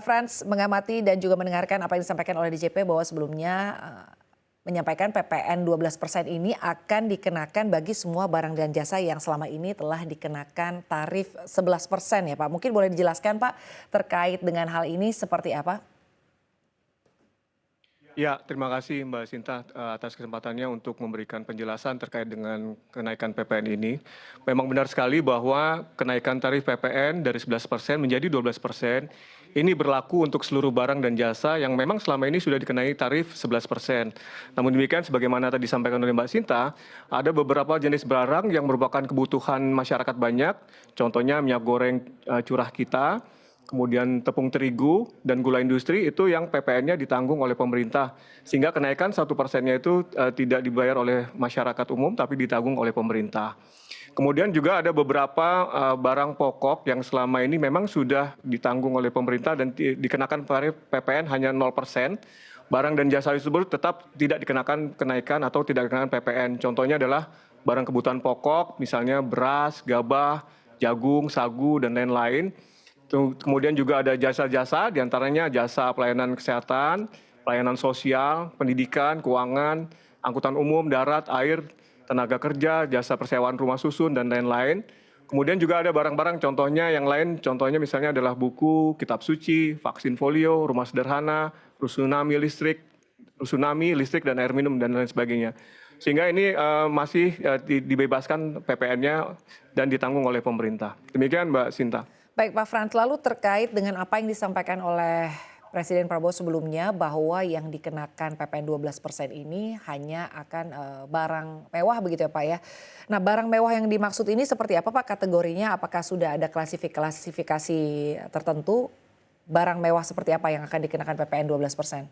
Frans mengamati dan juga mendengarkan apa yang disampaikan oleh DJP bahwa sebelumnya menyampaikan PPN 12% ini akan dikenakan bagi semua barang dan jasa yang selama ini telah dikenakan tarif 11% ya Pak. Mungkin boleh dijelaskan Pak terkait dengan hal ini seperti apa? Ya, terima kasih Mbak Sinta atas kesempatannya untuk memberikan penjelasan terkait dengan kenaikan PPN ini. Memang benar sekali bahwa kenaikan tarif PPN dari 11% menjadi 12% ini berlaku untuk seluruh barang dan jasa yang memang selama ini sudah dikenai tarif 11%. Namun demikian sebagaimana tadi disampaikan oleh Mbak Sinta, ada beberapa jenis barang yang merupakan kebutuhan masyarakat banyak, contohnya minyak goreng curah kita, kemudian tepung terigu dan gula industri itu yang PPN-nya ditanggung oleh pemerintah. Sehingga kenaikan 1%-nya itu tidak dibayar oleh masyarakat umum tapi ditanggung oleh pemerintah. Kemudian juga ada beberapa barang pokok yang selama ini memang sudah ditanggung oleh pemerintah dan dikenakan tarif PPN hanya 0%. Barang dan jasa tersebut tetap tidak dikenakan kenaikan atau tidak dikenakan PPN. Contohnya adalah barang kebutuhan pokok, misalnya beras, gabah, jagung, sagu, dan lain-lain. Kemudian juga ada jasa-jasa, diantaranya jasa pelayanan kesehatan, pelayanan sosial, pendidikan, keuangan, angkutan umum, darat, air, tenaga kerja, jasa persewaan rumah susun, dan lain-lain. Kemudian juga ada barang-barang contohnya yang lain, contohnya misalnya adalah buku, kitab suci, vaksin polio, rumah sederhana, rusunami, listrik, dan air minum, dan lain sebagainya. Sehingga ini masih dibebaskan PPN-nya dan ditanggung oleh pemerintah. Demikian Mbak Sinta. Baik Pak Frans, lalu terkait dengan apa yang disampaikan oleh Presiden Prabowo sebelumnya bahwa yang dikenakan PPN 12% ini hanya akan barang mewah begitu ya Pak ya. Nah barang mewah yang dimaksud ini seperti apa Pak kategorinya? Apakah sudah ada klasifikasi tertentu? Barang mewah seperti apa yang akan dikenakan PPN 12%?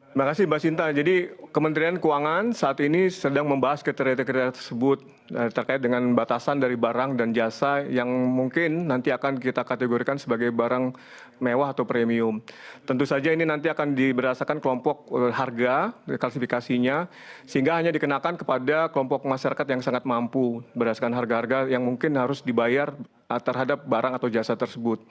Terima kasih Mbak Sinta. Jadi Kementerian Keuangan saat ini sedang membahas kriteria-kriteria tersebut terkait dengan batasan dari barang dan jasa yang mungkin nanti akan kita kategorikan sebagai barang mewah atau premium. Tentu saja ini nanti akan berdasarkan kelompok harga, klasifikasinya, sehingga hanya dikenakan kepada kelompok masyarakat yang sangat mampu berdasarkan harga-harga yang mungkin harus dibayar terhadap barang atau jasa tersebut.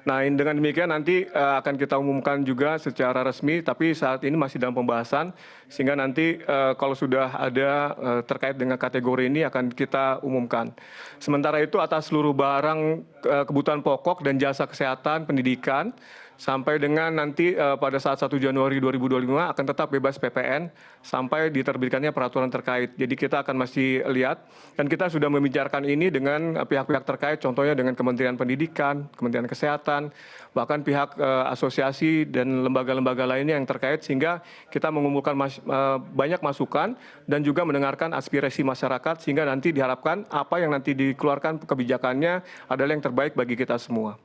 Nah, dengan demikian nanti akan kita umumkan juga secara resmi, tapi saat ini masih dalam pembahasan, sehingga nanti kalau sudah ada terkait dengan kategori ini akan kita umumkan. Sementara itu atas seluruh barang kebutuhan pokok dan jasa kesehatan, pendidikan, sampai dengan nanti pada saat 1 Januari 2025 akan tetap bebas PPN sampai diterbitkannya peraturan terkait. Jadi kita akan masih lihat dan kita sudah membicarakan ini dengan pihak-pihak terkait, contohnya dengan Kementerian Pendidikan, Kementerian Kesehatan, bahkan pihak asosiasi dan lembaga-lembaga lainnya yang terkait sehingga kita mengumpulkan banyak masukan dan juga mendengarkan aspirasi masyarakat sehingga nanti diharapkan apa yang nanti dikeluarkan kebijakannya adalah yang terbaik bagi kita semua.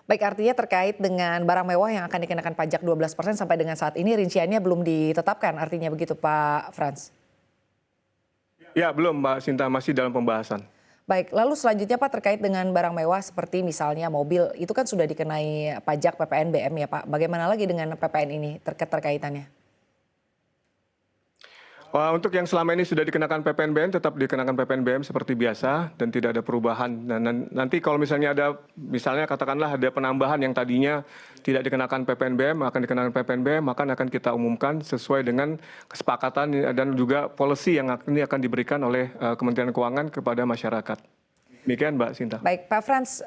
Baik, artinya terkait dengan barang mewah yang akan dikenakan pajak 12% sampai dengan saat ini rinciannya belum ditetapkan, artinya begitu Pak Frans? Ya, belum Mbak Sinta, masih dalam pembahasan. Baik, lalu selanjutnya Pak terkait dengan barang mewah seperti misalnya mobil, itu kan sudah dikenai pajak PPN BM ya Pak. Bagaimana lagi dengan PPN ini terkaitannya? Untuk yang selama ini sudah dikenakan PPNBM tetap dikenakan PPNBM seperti biasa dan tidak ada perubahan. Dan nanti kalau misalnya katakanlah ada penambahan yang tadinya tidak dikenakan PPNBM akan dikenakan PPNBM, maka akan kita umumkan sesuai dengan kesepakatan dan juga policy yang ini akan diberikan oleh Kementerian Keuangan kepada masyarakat. Demikian Mbak Sinta. Baik, Pak Frans.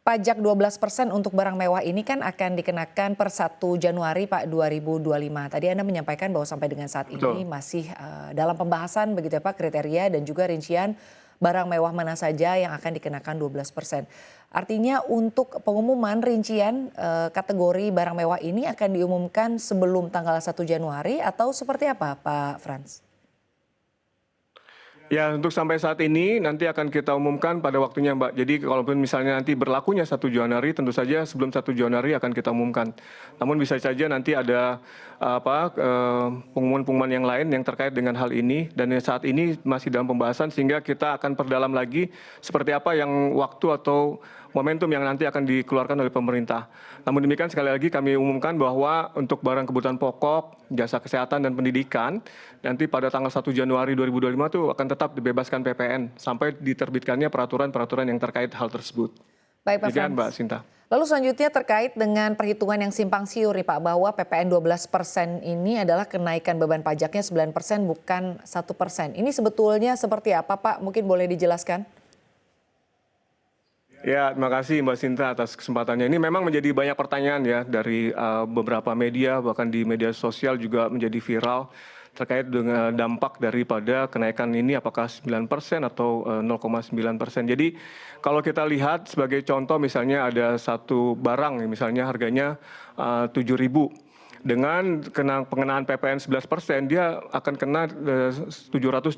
Pajak 12% untuk barang mewah ini kan akan dikenakan per 1 Januari Pak 2025. Tadi Anda menyampaikan bahwa sampai dengan saat ini masih dalam pembahasan begitu ya Pak kriteria dan juga rincian barang mewah mana saja yang akan dikenakan 12%. Artinya untuk pengumuman rincian kategori barang mewah ini akan diumumkan sebelum tanggal 1 Januari atau seperti apa Pak Frans? Ya, untuk sampai saat ini nanti akan kita umumkan pada waktunya Mbak. Jadi kalaupun misalnya nanti berlakunya 1 Januari, tentu saja sebelum 1 Januari akan kita umumkan. Namun bisa saja nanti ada pengumuman-pengumuman yang lain yang terkait dengan hal ini. Dan saat ini masih dalam pembahasan sehingga kita akan perdalam lagi seperti apa yang waktu atau momentum yang nanti akan dikeluarkan oleh pemerintah. Namun demikian sekali lagi kami umumkan bahwa untuk barang kebutuhan pokok, jasa kesehatan dan pendidikan, nanti pada tanggal 1 Januari 2025 itu akan tetap dibebaskan PPN sampai diterbitkannya peraturan-peraturan yang terkait hal tersebut. Baik Pak Demikian Mbak Frans. Sinta. Lalu selanjutnya terkait dengan perhitungan yang simpang siur nih Pak, bahwa PPN 12% ini adalah kenaikan beban pajaknya 9% bukan 1%. Ini sebetulnya seperti apa Pak? Mungkin boleh dijelaskan? Ya, terima kasih Mbak Sinta atas kesempatannya. Ini memang menjadi banyak pertanyaan ya dari beberapa media, bahkan di media sosial juga menjadi viral terkait dengan dampak daripada kenaikan ini apakah 9% atau 0,9%. Jadi kalau kita lihat sebagai contoh misalnya ada satu barang misalnya harganya 7.000. Dengan pengenaan PPN 11%, dia akan kena 770.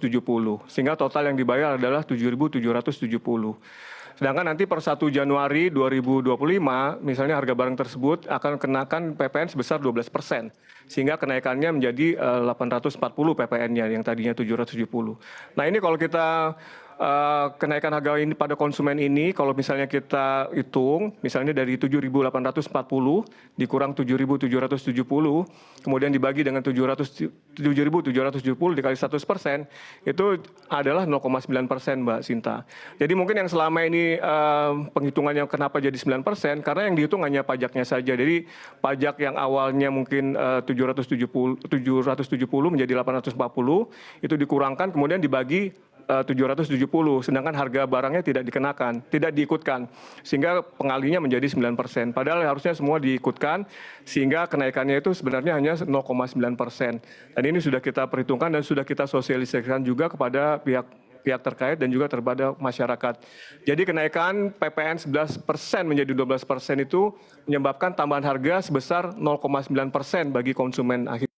Sehingga total yang dibayar adalah 7.770. Sedangkan nanti per 1 Januari 2025, misalnya harga barang tersebut akan kenakan PPN sebesar 12%. Sehingga kenaikannya menjadi 840 PPN-nya yang tadinya 770. Nah ini kalau kita kenaikan harga ini pada konsumen ini, kalau misalnya kita hitung, misalnya dari 7.840 dikurang 7.770, kemudian dibagi dengan 7.770 dikali 100%, itu adalah 0,9% Mbak Sinta. Jadi mungkin yang selama ini penghitungannya kenapa jadi 9%, karena yang dihitung hanya pajaknya saja. Jadi pajak yang awalnya mungkin 770 menjadi 840, itu dikurangkan kemudian dibagi 770, sedangkan harga barangnya tidak dikenakan, tidak diikutkan, sehingga pengalinya menjadi 9%. Padahal harusnya semua diikutkan, sehingga kenaikannya itu sebenarnya hanya 0,9%. Dan ini sudah kita perhitungkan dan sudah kita sosialisasikan juga kepada pihak terkait dan juga kepada masyarakat. Jadi kenaikan PPN 11% menjadi 12% itu menyebabkan tambahan harga sebesar 0,9% bagi konsumen akhir.